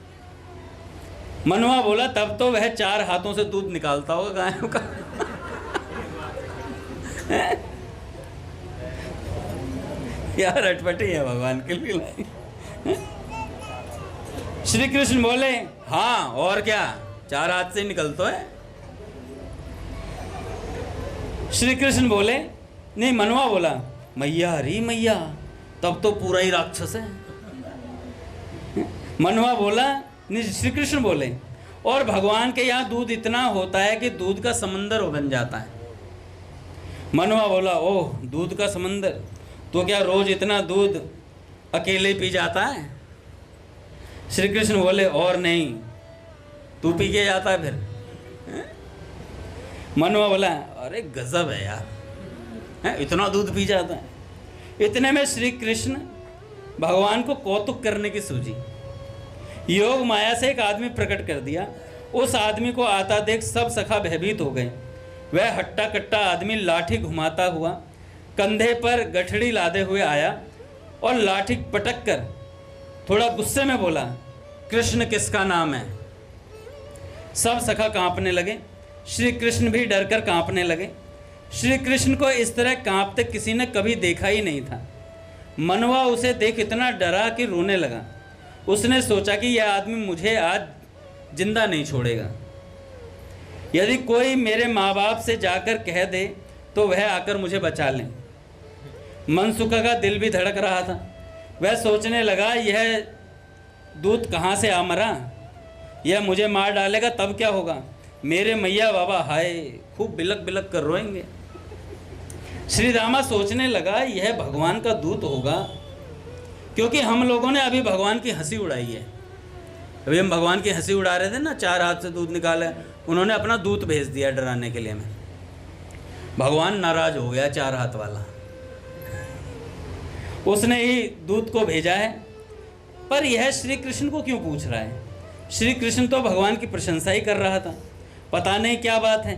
[SPEAKER 3] मनुआ बोला तब तो वह 4 हाथों से दूध निकालता होगा गायों का। यार अटपटी है भगवान के लिए। श्री कृष्ण बोले हाँ और क्या, 4 हाथ से निकलता है। श्री कृष्ण बोले नहीं, मनुआ बोला मैया हरी मैया, तब तो पूरा ही राक्षस है। मनुआ बोला नहीं, श्री कृष्ण बोले और भगवान के यहाँ दूध इतना होता है कि दूध का समंदर बन जाता है। मनुआ बोला ओह दूध का समंदर, तो क्या रोज इतना दूध अकेले पी जाता है? श्री कृष्ण बोले और नहीं, तू पी के जाता है फिर? मनुआ बोला अरे गजब है यार, इतना दूध पी जाता है। इतने में श्री कृष्ण भगवान को कौतुक करने की सूझी। योग माया से एक आदमी प्रकट कर दिया। उस आदमी को आता देख सब सखा भयभीत हो गए। वह हट्टा कट्टा आदमी लाठी घुमाता हुआ कंधे पर गठड़ी लादे हुए आया और लाठी पटक कर थोड़ा गुस्से में बोला कृष्ण किसका नाम है? सब सखा कांपने लगे। श्री कृष्ण भी डरकर कांपने लगे। श्री कृष्ण को इस तरह कांपते किसी ने कभी देखा ही नहीं था। मनुआ उसे देख इतना डरा कि रोने लगा। उसने सोचा कि यह आदमी मुझे आज जिंदा नहीं छोड़ेगा। यदि कोई मेरे माँ बाप से जाकर कह दे तो वह आकर मुझे बचा लें। मनसुखा का दिल भी धड़क रहा था। वह सोचने लगा यह दूत कहाँ से आ मरा, यह मुझे मार डालेगा तब क्या होगा। मेरे मैया बाबा हाय खूब बिलक बिलक कर रोएंगे। श्री रामा सोचने लगा यह भगवान का दूत होगा, क्योंकि हम लोगों ने अभी भगवान की हंसी उड़ाई है। अभी हम भगवान की हंसी उड़ा रहे थे ना, 4 हाथ से दूध निकाला, उन्होंने अपना दूत भेज दिया डराने के लिए हमें। भगवान नाराज हो गया 4 हाथ वाला, उसने ही दूत को भेजा है। पर यह श्री कृष्ण को क्यों पूछ रहा है? श्री कृष्ण तो भगवान की प्रशंसा ही कर रहा था। पता नहीं क्या बात है,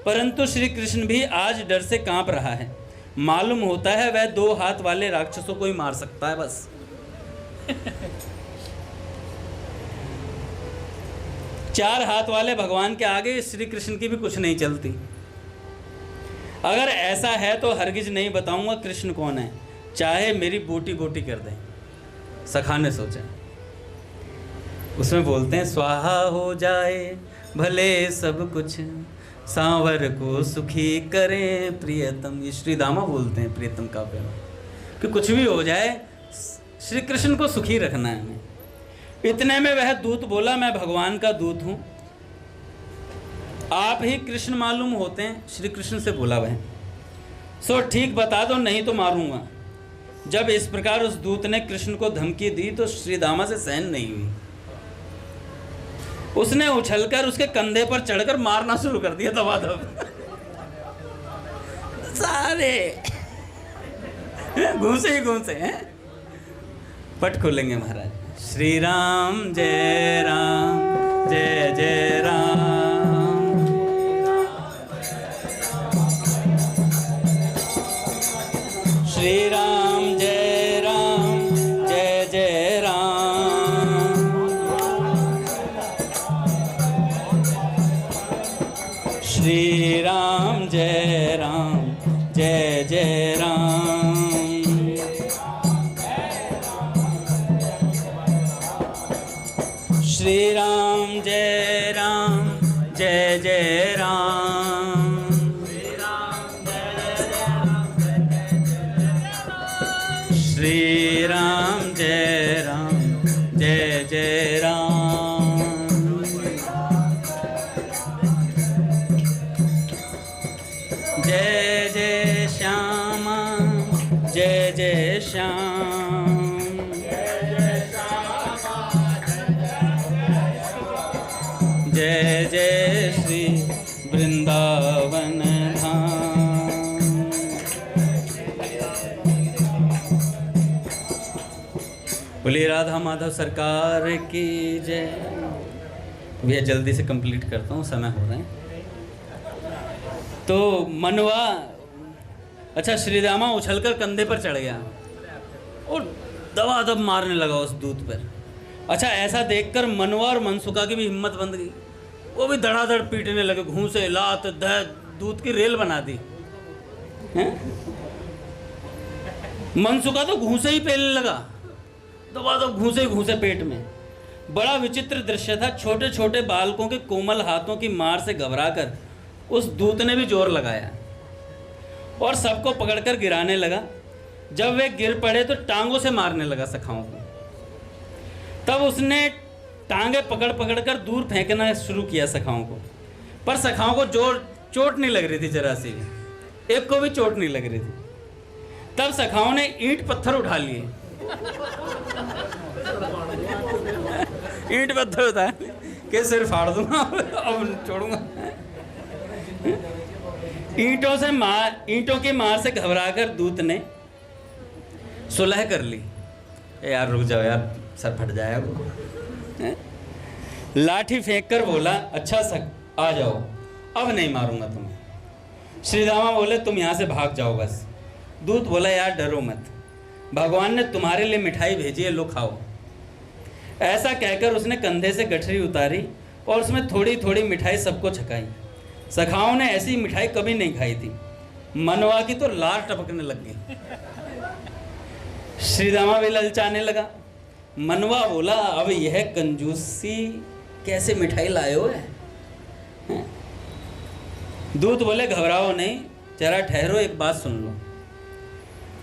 [SPEAKER 3] परंतु श्री कृष्ण भी आज डर से कांप रहा है। मालूम होता है वह 2 हाथ वाले राक्षसों को ही मार सकता है बस। 4 हाथ वाले भगवान के आगे श्री कृष्ण की भी कुछ नहीं चलती। अगर ऐसा है तो हरगिज नहीं बताऊंगा कृष्ण कौन है, चाहे मेरी बोटी बोटी कर दें। सखा ने सोचा। उसमें बोलते हैं स्वाहा हो जाए भले सब कुछ, सांवर को सुखी करें प्रियतम। ये श्री दामा बोलते हैं प्रियतम का प्रेम, कि कुछ भी हो जाए श्री कृष्ण को सुखी रखना है हमें। इतने में वह दूत बोला मैं भगवान का दूत हूँ, आप ही कृष्ण मालूम होते हैं। श्री कृष्ण से बोला वह, सो ठीक बता दो नहीं तो मारूंगा। जब इस प्रकार उस दूत ने कृष्ण को धमकी दी तो श्री दामा से सहन नहीं हुई। उसने उछलकर उसके कंधे पर चढ़कर मारना शुरू कर दिया दबादब। सारे घूसे ही घूसे हैं। पट खोलेंगे महाराज। श्री राम जय जय राम। श्री राम जय जय राम। श्री राम जय जय राम। श्री राम जय जय राम। जय जय श्री वृंदावन धाम। बोलिए राधा माधव सरकार की जय। भैया जल्दी से कंप्लीट करता हूँ, समय हो रहे हैं। तो मनवा, अच्छा श्रीदामा उछलकर कंधे पर चढ़ गया और दबादब मारने लगा उस दूत पर। अच्छा ऐसा देखकर मनवा और मनसुखा की भी हिम्मत बंद गई, वो भी धड़ाधड़ पीटने लगे, घूंसे लात दूत की रेल बना दी। मनसुखा तो घूंसे ही पेलने लगा, दबादब घूंसे घूंसे पेट में। बड़ा विचित्र दृश्य था। छोटे छोटे बालकों के कोमल हाथों की मार से घबराकर उस दूत ने भी जोर लगाया और सबको पकड़कर गिराने लगा। जब वे गिर पड़े तो टांगों से मारने लगा सखाओं को। तब उसने टांगे पकड़ पकड़ कर दूर फेंकना शुरू किया सखाओं को, पर सखाओं को चोट नहीं लग रही थी, जरा सी भी, एक को भी चोट नहीं लग रही थी। तब सखाओं ने ईंट पत्थर उठा लिए, ईंट पत्थर होता है कि सिर फाड़ दूंगा अब छोड़ूंगा। ईंटों की मार से घबराकर दूत ने सुलह कर ली। यार रुक जाओ यार, सर फट जाएगा। लाठी फेंक कर बोला, अच्छा सक आ जाओ, अब नहीं मारूंगा तुम्हें। श्रीदामा बोले, तुम यहाँ से भाग जाओ बस। दूत बोला, यार डरो मत, भगवान ने तुम्हारे लिए मिठाई भेजी है, लो खाओ। ऐसा कहकर उसने कंधे से गठरी उतारी और उसमें थोड़ी थोड़ी मिठाई सबको छकाई। सखाओं ने ऐसी मिठाई कभी नहीं खाई थी। मनवा की तो लार टपकने लग गई। श्रीदामा भी ललचाने लगा। मनवा बोला, अब यह कंजूसी कैसे मिठाई लाए हो है? दूत बोले, घबराओ नहीं, जरा ठहरो, एक बात सुन लो।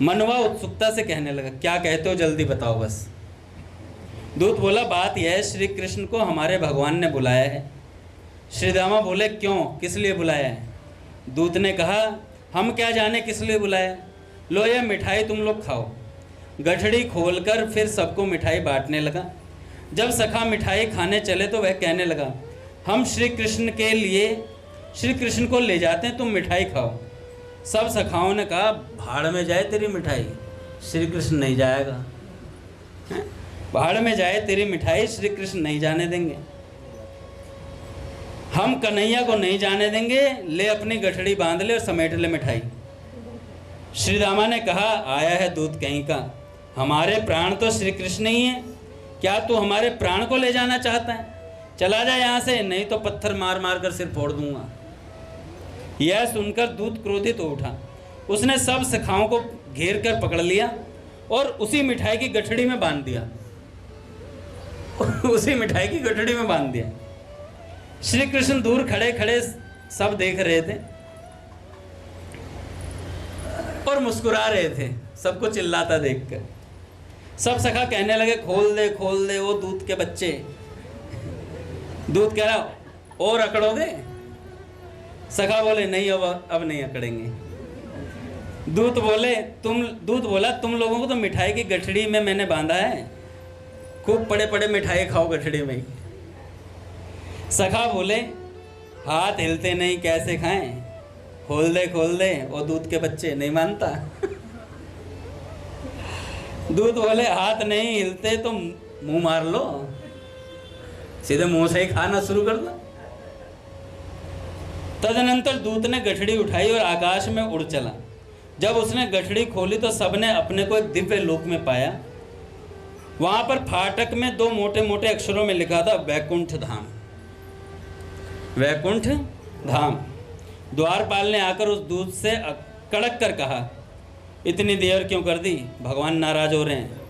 [SPEAKER 3] मनवा उत्सुकता से कहने लगा, क्या कहते हो, जल्दी बताओ बस। दूत बोला, बात यह है, श्री कृष्ण को हमारे भगवान ने बुलाया है। श्रीदामा बोले, क्यों, किस लिए बुलाया है? दूत ने कहा, हम क्या जाने किस लिए बुलाया, लो यह मिठाई तुम लोग खाओ। गठड़ी खोलकर फिर सबको मिठाई बांटने लगा। जब सखा मिठाई खाने चले तो वह कहने लगा, हम श्री कृष्ण के लिए श्री कृष्ण को ले जाते हैं, तुम मिठाई खाओ। सब सखाओं ने कहा, भाड़ में जाए तेरी मिठाई, श्री कृष्ण नहीं जाएगा। भाड़ में जाए तेरी मिठाई, श्री कृष्ण नहीं जाने देंगे, हम कन्हैया को नहीं जाने देंगे, ले अपनी गठड़ी बांध ले और समेट ले मिठाई। श्रीदामा ने कहा, आया है दूत कहीं का, हमारे प्राण तो श्री कृष्ण ही है, क्या तू हमारे प्राण को ले जाना चाहता है? चला जा यहाँ से, नहीं तो पत्थर मार मार कर सिर फोड़ दूंगा। यह सुनकर दूत क्रोधित हो उठा। उसने सब सखाओं को घेर कर पकड़ लिया और उसी मिठाई की गठड़ी में बांध दिया। उसी मिठाई की गठड़ी में बांध दिया। श्री कृष्ण दूर खड़े खड़े सब देख रहे थे और मुस्कुरा रहे थे, सबको चिल्लाता देखकर। सब सखा कहने लगे, खोल दे वो दूत के बच्चे। दूत कह रहा, और अकड़ोगे? सखा बोले, नहीं अब नहीं अकड़ेंगे। दूत बोला, तुम लोगों को तो मिठाई की गठड़ी में मैंने बांधा है, खूब पड़े पड़े मिठाई खाओ गठड़ी में। सखा बोले, हाथ हिलते नहीं कैसे खाएं, खोल दे वो दूत के बच्चे। नहीं मानता। दूत बोले, हाथ नहीं हिलते तो मुंह मार लो, सीधे मुंह से ही खाना शुरू कर दो। तदनंतर दूत ने गठड़ी उठाई और आकाश में उड़ चला। जब उसने गठड़ी खोली तो सबने अपने को एक दिव्य लोक में पाया। वहां पर फाटक में 2 मोटे मोटे अक्षरों में लिखा था, वैकुंठ धाम। वैकुंठ धाम। द्वारपाल ने आकर उस दूत से कड़क कर कहा, इतनी देर क्यों कर दी, भगवान नाराज हो रहे हैं।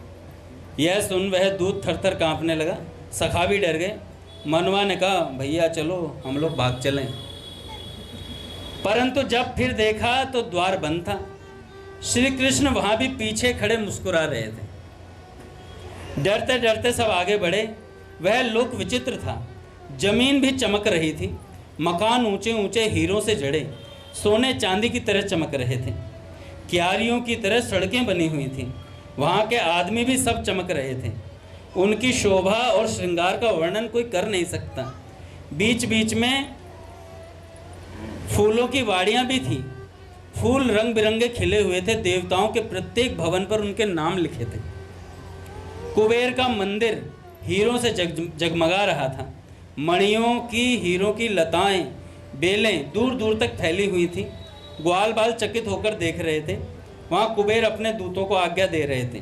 [SPEAKER 3] यह सुन वह दूत थरथर कांपने लगा। सखा भी डर गए। मनवा ने कहा, भैया चलो हम लोग भाग चलें। परंतु जब फिर देखा तो द्वार बंद था। श्री कृष्ण वहां भी पीछे खड़े मुस्कुरा रहे थे। डरते डरते सब आगे बढ़े। वह लोक विचित्र था। जमीन भी चमक रही थी। मकान ऊंचे ऊंचे हीरों से जड़े सोने चांदी की तरह चमक रहे थे। क्यारियों की तरह सड़कें बनी हुई थीं। वहाँ के आदमी भी सब चमक रहे थे। उनकी शोभा और श्रृंगार का वर्णन कोई कर नहीं सकता। बीच बीच में फूलों की वाड़ियां भी थी। फूल रंग बिरंगे खिले हुए थे। देवताओं के प्रत्येक भवन पर उनके नाम लिखे थे। कुबेर का मंदिर हीरों से जगमगा रहा था। मणियों की, हीरों की लताएं, बेलें दूर दूर तक फैली हुई थी। ग्वाल बाल चकित होकर देख रहे थे। वहाँ कुबेर अपने दूतों को आज्ञा दे रहे थे,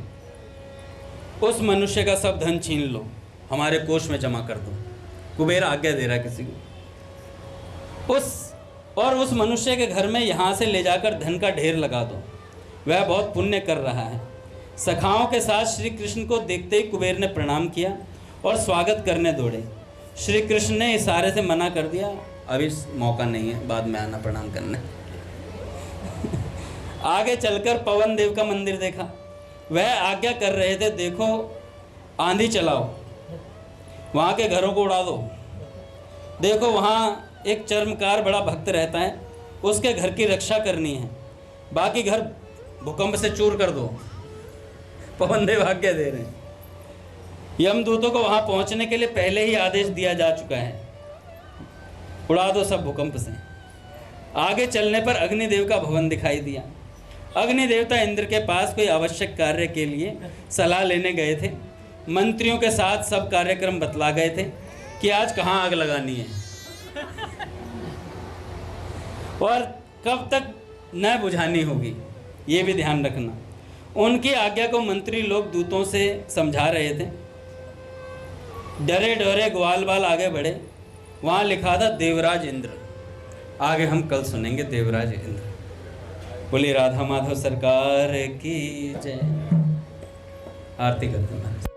[SPEAKER 3] उस मनुष्य का सब धन छीन लो, हमारे कोष में जमा कर दो। कुबेर आज्ञा दे रहा है किसी को। उस मनुष्य के घर में यहाँ से ले जाकर धन का ढेर लगा दो, वह बहुत पुण्य कर रहा है। सखाओं के साथ श्री कृष्ण को देखते ही कुबेर ने प्रणाम किया और स्वागत करने दौड़े। श्री कृष्ण ने इशारे से मना कर दिया, अभी मौका नहीं है, बाद में आना प्रणाम करने। आगे चलकर पवन देव का मंदिर देखा। वह आज्ञा कर रहे थे, देखो आंधी चलाओ, वहाँ के घरों को उड़ा दो। देखो वहाँ एक चर्मकार बड़ा भक्त रहता है, उसके घर की रक्षा करनी है, बाकी घर भूकंप से चूर कर दो। पवन देव आज्ञा दे रहे हैं। यमदूतों को वहाँ पहुँचने के लिए पहले ही आदेश दिया जा चुका है, उड़ा दो सब भूकंप से। आगे चलने पर अग्निदेव का भवन दिखाई दिया। अग्नि देवता इंद्र के पास कोई आवश्यक कार्य के लिए सलाह लेने गए थे। मंत्रियों के साथ सब कार्यक्रम बतला गए थे कि आज कहाँ आग लगानी है और कब तक न बुझानी होगी, ये भी ध्यान रखना। उनकी आज्ञा को मंत्री लोग दूतों से समझा रहे थे। डरे डरे ग्वाल बाल आगे बढ़े। वहाँ लिखा था देवराज इंद्र। आगे हम कल सुनेंगे देवराज इंद्र। बोली राधा माधव सरकार की जय। आरती करते हैं।